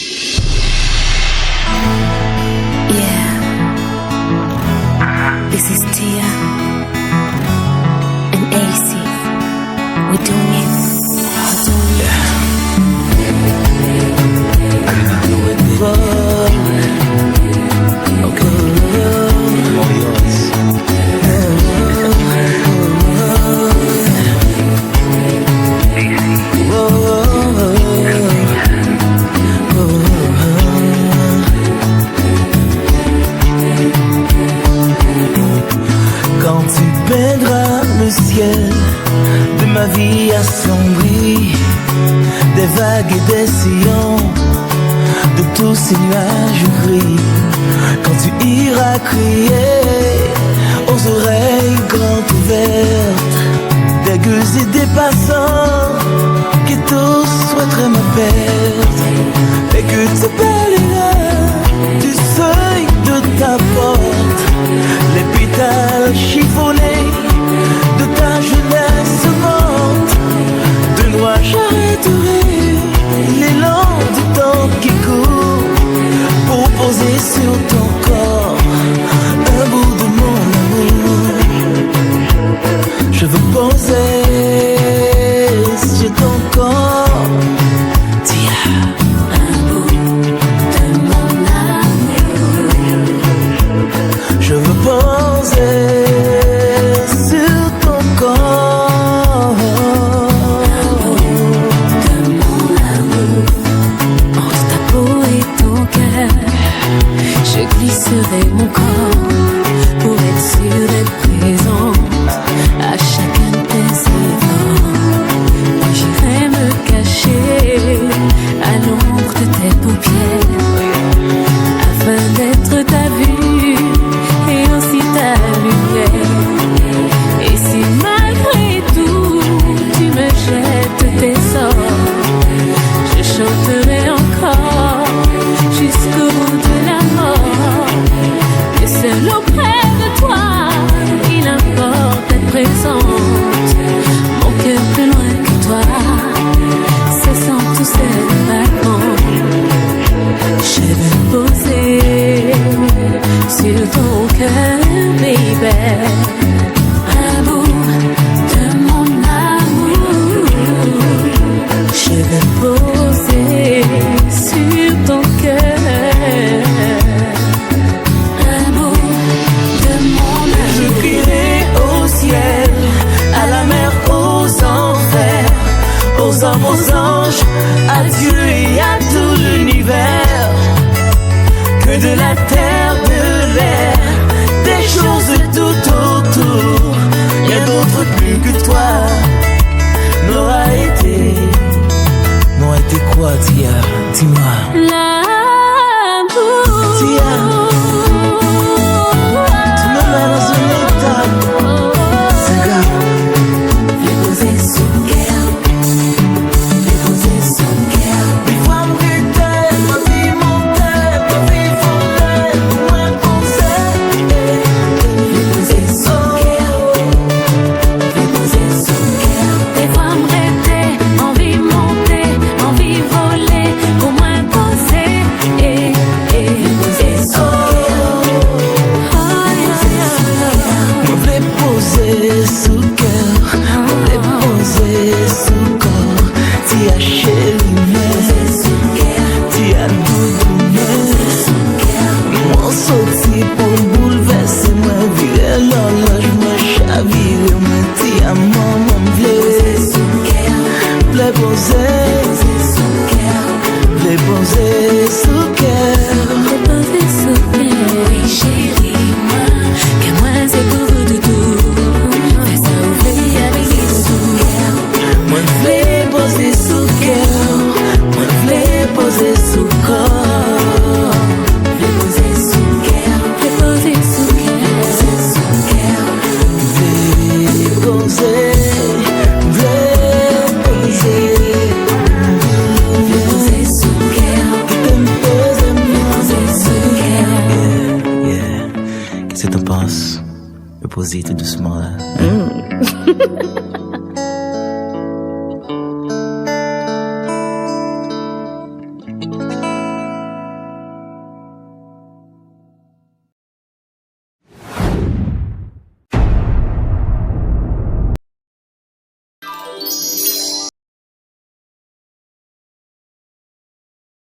Yeah, this is Tia and AC. We're doing it. We're doing it. Okay. All yours. Quand tu peindras le ciel de ma vie assombrie, des vagues et des sillons de tous ces nuages gris, quand tu iras crier aux oreilles grandes ouvertes des gueux et des passants qui tous souhaiteraient ma perte, et que tu parleras du seuil de ta porte, les pétales chiffonnés de ta jeunesse morte. De loin j'arrêterai l'élan du temps qui court pour poser sur ton corps un bout de mon amour. Je veux poser sur ton corps, Tia, Un bout de mon amour. je veux poser sur ton corps. De mon amour. Entre ta peau et ton cœur, je glisserai mon corps pour être sûre d'être présente à chacun de tes efforts. Puis j'irai me cacher à l'ombre de tes paupières afin d'être ta vue et aussi ta lumière. Et si malgré tout tu me jettes tes sorts, je chanterai encore jusqu'au bout de la mort. Et seul auprès de toi, il importe d'être présente. Mon cœur plus loin que toi, c'est sans tous ces vacances. Je vais me poser sur ton cœur, baby. Un bout de mon amour. Je vais me poser sur ton cœur. Un bout de mon Je amour. crierai au ciel, à la mer, aux enfers, aux hommes, aux anges, à Dieu et à tout l'univers. Que de la terre, de l'air, des choses tout autour, rien d'autre plus que toi n'aura été quoi, Tia? Dis-moi. L'amour. Tia, tu me mets dans un état. C'est grave. Fais poser son cœur. Fais poser son cœur. Des fois me griter, ma vie montait, ma vie fondait, moi pensais. Fais poser son cœur. Fais poser son cœur. Des fois me rêver, envie monter, envie voler, au moins poser. Fais poser son cœur. Me voulais poser sous cœur, me voulais poser sous corps. Tia chérie, Tia doudou, moi sorti pour bouleverser ma vie. L'horloge m'a chaviré, mais Tia maman voulait poser, voulais poser sous cœur. Poser son cœur. Oui, chérie, moi, que moi c'est pour vous de tout. Fais ça ouvrir avec les doudous. Moi voulais poser sous cœur, moi voulais poser sous corps. Fais poser son cœur. Fais poser son cœur. Voulais poser, voulais poser. Fais poser son cœur. Qu'est-ce que t'en penses? Me poser tout doucement là.